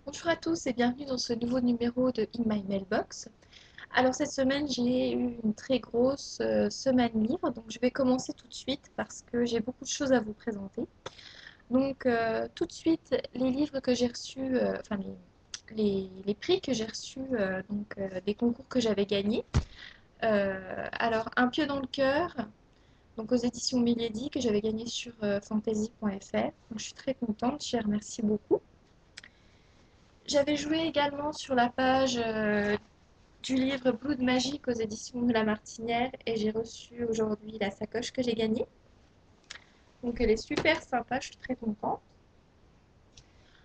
Bonjour à tous et bienvenue dans ce nouveau numéro de In My Mailbox. Alors cette semaine j'ai eu une très grosse semaine livre, donc je vais commencer tout de suite parce que j'ai beaucoup de choses à vous présenter. Donc tout de suite les livres que j'ai reçus, enfin les prix que j'ai reçus des concours que j'avais gagnés. Alors Un pieu dans le cœur, donc aux éditions Milady que j'avais gagné sur fantasy.fr. Donc je suis très contente, je les remercie beaucoup. J'avais joué également sur la page du livre Blood Magique aux éditions de La Martinière et j'ai reçu aujourd'hui la sacoche que j'ai gagnée. Donc elle est super sympa, je suis très contente.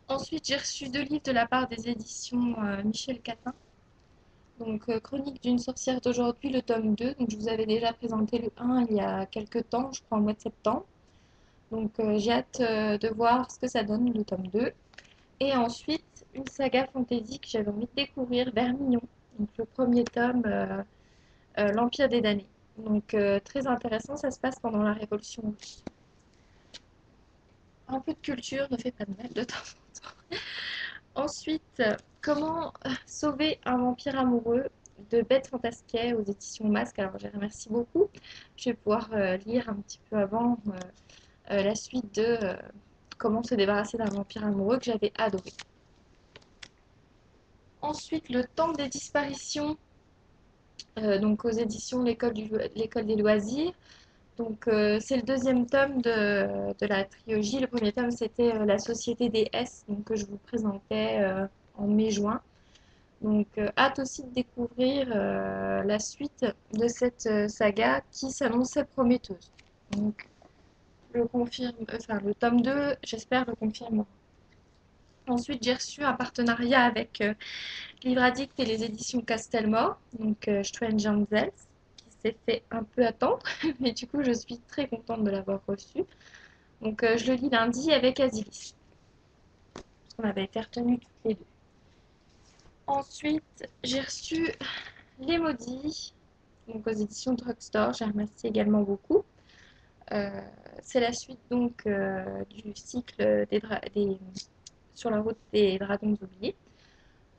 Ensuite, j'ai reçu deux livres de la part des éditions Michel Catin. Donc Chronique d'une sorcière d'aujourd'hui, le tome 2. Donc je vous avais déjà présenté le 1 il y a quelques temps, je crois au mois de septembre. Donc j'ai hâte de voir ce que ça donne le tome 2. Et ensuite, une saga fantasy que j'avais envie de découvrir, Vermillon. Donc le premier tome, L'Empire des damnés. Donc très intéressant, ça se passe pendant la Révolution russe. Un peu de culture ne fait pas de mal de temps en temps. Ensuite, comment sauver un vampire amoureux de Bête Fantasquet aux éditions Masque. Alors je les remercie beaucoup. Je vais pouvoir lire un petit peu avant la suite de comment se débarrasser d'un vampire amoureux que j'avais adoré. Ensuite, Le Temple des disparitions, donc aux éditions L'École des loisirs. Donc, c'est le deuxième tome de la trilogie. Le premier tome, c'était La Société des S, donc, que je vous présentais en mai-juin. Donc, hâte aussi de découvrir la suite de cette saga qui s'annonçait prometteuse. Donc, le tome 2, j'espère le confirme. Ensuite, j'ai reçu un partenariat avec Livre Addict et les éditions Castelmore, donc Strange Angels, qui s'est fait un peu attendre, mais du coup, je suis très contente de l'avoir reçu. Donc, je le lis lundi avec Azilis, parce qu'on avait été retenus toutes les deux. Ensuite, j'ai reçu Les Maudits, donc aux éditions Drugstore. J'ai remercié également beaucoup. Euh, c'est la suite donc du cycle sur la route des dragons oubliés.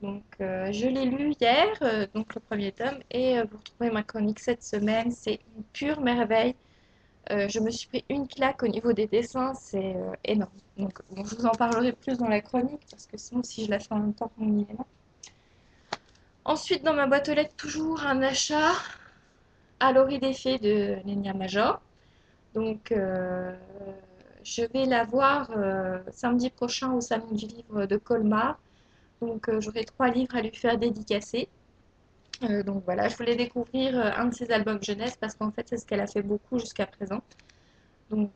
Donc, je l'ai lu hier, donc le premier tome, et vous retrouvez ma chronique cette semaine. C'est une pure merveille. Je me suis pris une claque au niveau des dessins, c'est énorme. Donc, bon, je vous en parlerai plus dans la chronique, parce que sinon, si je la fais en même temps qu'on y est là. Ensuite, dans ma boîte aux lettres, toujours un achat à l'orée des fées de Nenia Major. Donc, je vais la voir samedi prochain au Salon du Livre de Colmar. Donc, j'aurai 3 livres à lui faire dédicacer. Donc voilà, je voulais découvrir un de ses albums jeunesse parce qu'en fait, c'est ce qu'elle a fait beaucoup jusqu'à présent. Donc,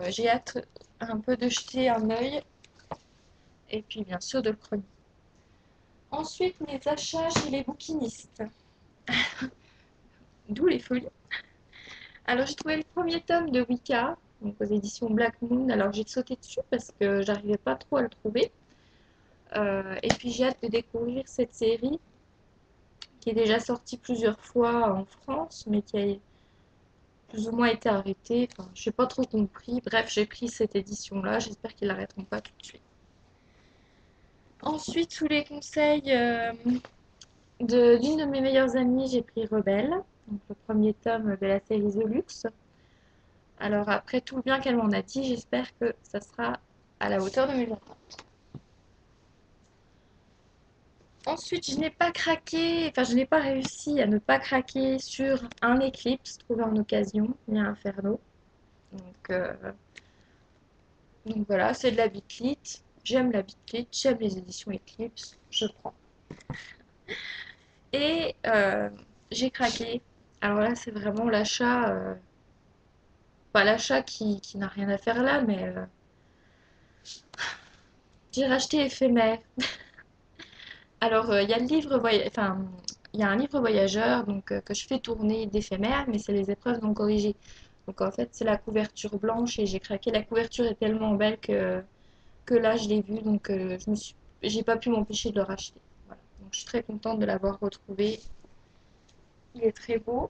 j'ai hâte un peu de jeter un œil et puis bien sûr de le chroniquer. Ensuite, mes achats chez les bouquinistes, d'où les folies. Alors, j'ai trouvé le premier tome de Wicca, donc aux éditions Black Moon. Alors, j'ai sauté dessus parce que j'arrivais pas trop à le trouver. Et puis, j'ai hâte de découvrir cette série qui est déjà sortie plusieurs fois en France, mais qui a plus ou moins été arrêtée. Enfin, je n'ai pas trop compris. Bref, j'ai pris cette édition-là. J'espère qu'ils l'arrêteront pas tout de suite. Ensuite, sous les conseils d'une de mes meilleures amies, j'ai pris Rebelle, donc le premier tome de la série The Luxe. Alors après tout le bien qu'elle m'en a dit, j'espère que ça sera à la hauteur de mes attentes. Ensuite, je n'ai pas craqué, enfin je n'ai pas réussi à ne pas craquer sur un Eclipse trouvé en occasion, bien Inferno. Donc, euh, donc voilà, c'est de la Bitlit. J'aime la Bitlit, j'aime les éditions Eclipse, je prends. Et j'ai craqué. Alors là, c'est vraiment l'achat, pas l'achat qui n'a rien à faire là, mais j'ai racheté éphémère. Alors, il y a le livre enfin, il y a un livre voyageur donc, que je fais tourner d'éphémère, mais c'est les épreuves non corrigées. Donc en fait, c'est la couverture blanche et j'ai craqué. La couverture est tellement belle que là, je l'ai vue, donc j'ai pas pu m'empêcher de le racheter. Voilà. Donc je suis très contente de l'avoir retrouvé. Il est très beau.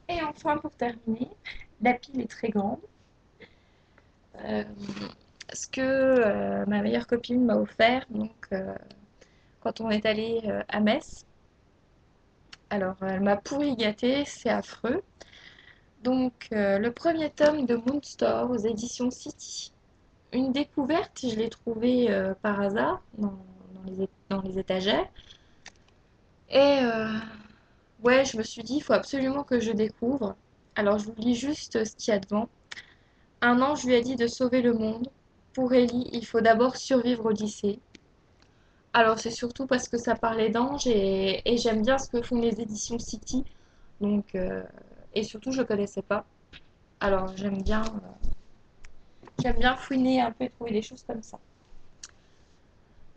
Et enfin, pour terminer, la pile est très grande. Euh, ce que ma meilleure copine m'a offert donc, quand on est allé à Metz. Alors, elle m'a pourri gâté, c'est affreux. Donc, le premier tome de Moonstar aux éditions City. Une découverte, je l'ai trouvé par hasard dans les étagères. Et ouais, je me suis dit, il faut absolument que je découvre. Alors, je vous lis juste ce qu'il y a devant. Un ange lui a dit de sauver le monde. Pour Ellie, il faut d'abord survivre au lycée. Alors, c'est surtout parce que ça parlait d'anges et j'aime bien ce que font les éditions City. Donc, et surtout, je ne connaissais pas. Alors, j'aime bien fouiner un peu et trouver des choses comme ça.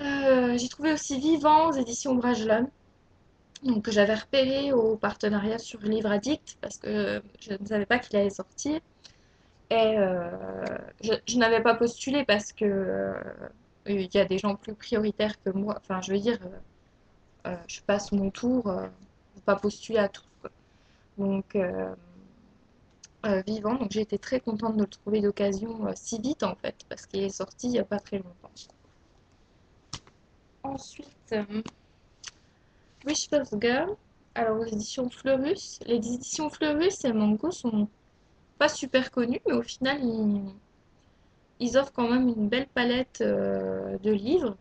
J'ai trouvé aussi Vivant aux éditions Brajlon, donc que j'avais repéré au partenariat sur Livre Addict parce que je ne savais pas qu'il allait sortir. Et je n'avais pas postulé parce que il y a des gens plus prioritaires que moi. Enfin, je veux dire, je passe mon tour, faut pas postuler à tous, quoi. Donc, Vivant, donc j'ai été très contente de le trouver d'occasion si vite en fait, parce qu'il est sorti il n'y a pas très longtemps. Ensuite, Wishpurse Girl, alors aux éditions Fleurus. Les éditions Fleurus et Mango sont pas super connus, mais au final, ils offrent quand même une belle palette de livres.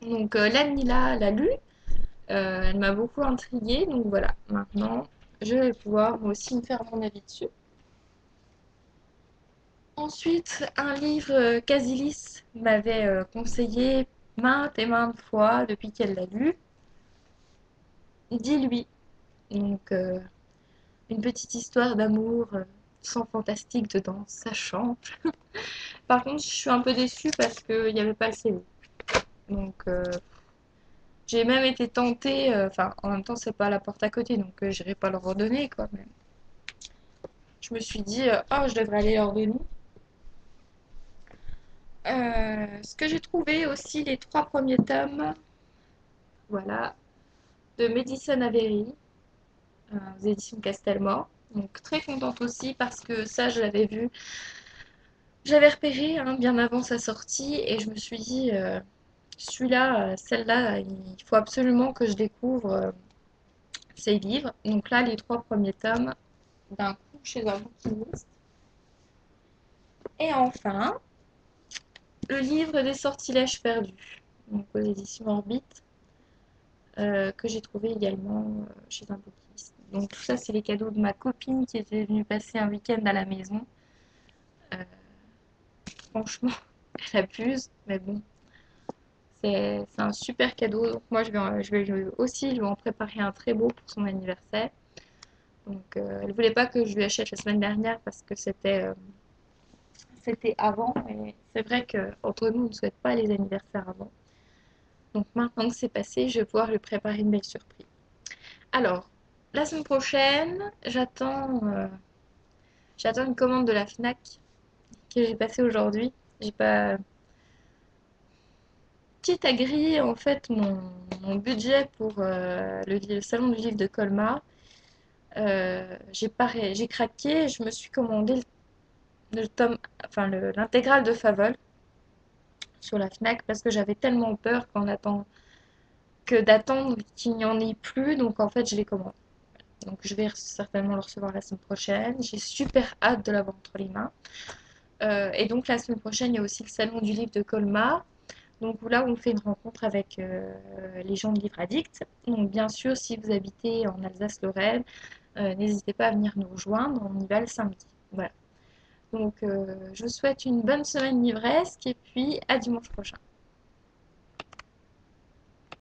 Donc, Lanila l'a lu, elle m'a beaucoup intriguée, donc voilà, maintenant, je vais pouvoir moi aussi me faire mon avis dessus. Ensuite, un livre qu'Asilis m'avait conseillé maintes et maintes fois depuis qu'elle l'a lu. Dis-lui. Donc, une petite histoire d'amour sans fantastique dedans, ça change. Par contre, je suis un peu déçue parce qu'il n'y avait pas le CV. Donc, j'ai même été tentée, enfin, en même temps, c'est pas à la porte à côté, donc j'irai pas leur redonner, quoi. Mais je me suis dit, oh, je devrais aller leur donner. Ce que j'ai trouvé aussi, les trois premiers tomes, voilà, de Médicine Avery, aux éditions Castelmore. Donc, très contente aussi parce que ça, je l'avais vu. J'avais repéré hein, bien avant sa sortie et je me suis dit, celui-là, celle-là, il faut absolument que je découvre ces livres. Donc là, les trois premiers tomes d'un coup chez un bouquiniste. Et enfin, le livre des sortilèges perdus, donc aux éditions Orbit, que j'ai trouvé également chez un bouquiniste. Donc tout ça, c'est les cadeaux de ma copine qui était venue passer un week-end à la maison. Euh, Franchement, elle abuse, mais bon, c'est un super cadeau. Donc moi, je vais lui en préparer un très beau pour son anniversaire. Donc, elle voulait pas que je lui achète la semaine dernière parce que c'était avant. Et c'est vrai qu'entre nous, on ne souhaite pas les anniversaires avant. Donc, maintenant que c'est passé, je vais pouvoir lui préparer une belle surprise. Alors, la semaine prochaine, j'attends une commande de la Fnac que j'ai passée aujourd'hui. J'ai pas quitte à griller en fait mon budget pour le salon du livre de Colmar. J'ai craqué, je me suis commandé le tome, enfin l'intégrale de Favol sur la Fnac parce que j'avais tellement peur d'attendre qu'il n'y en ait plus, donc en fait je les commande. Donc je vais certainement le recevoir la semaine prochaine. J'ai super hâte de l'avoir entre les mains. Et donc la semaine prochaine, il y a aussi le salon du livre de Colmar. Donc là, on fait une rencontre avec les gens de Livre Addict. Donc bien sûr, si vous habitez en Alsace-Lorraine, n'hésitez pas à venir nous rejoindre. On y va le samedi. Voilà. Donc je vous souhaite une bonne semaine livresque et puis à dimanche prochain.